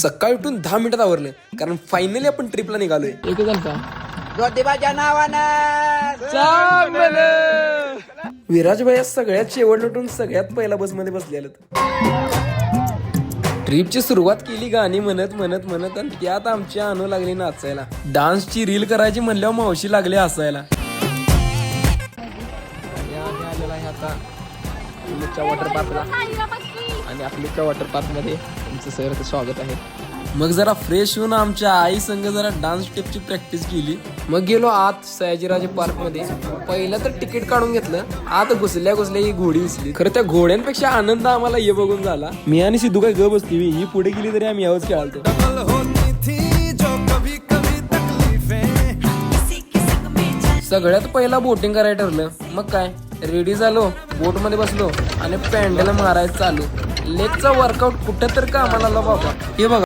सकाळी उठून 10 मिनिटात आवरलं, कारण फायनली आपण ट्रिपला निघालोय. ज्योतिबाच्या नावानं विराज भैया सगळ्यात शेवट उठून सगळ्यात पहिला बसमध्ये बसलेलं. ट्रिपची सुरुवात केली गाणी म्हणत म्हणत म्हणत, आणि त्यात आमची अनु लागली नाचायला. डान्सची रील करायची म्हणल्यावर मावशी लागली हसायला. वॉटर पार्कला आणि आपल्या वॉटर पार्क मध्ये तुमचं सगळं स्वागत आहे. मग जरा फ्रेश होऊन आमच्या आई संग जरा डान्स स्टेपची प्रॅक्टिस केली. मग गेलो आत सयाजीराजे पार्क मध्ये. पहिलं तर तिकीट काढून घेतलं. आत घुसल्या ही घोडी दिसली. खरं त्या घोड्यांपेक्षा आनंद आम्हाला हे बघून झाला. मी आणि सिद्धू काय ग बसली, ही पुढे गेली तरी आम्ही यावंच खेळालतो. सगळ्यात पहिला बोटिंग करायला ठरलं. मग काय रेडी झालो, बोट मध्ये बसलो आणि पॅन्डल मारायचं चालू. लेगचा वर्कआउट कुठं तर कामाला आला बाबा. हे बघा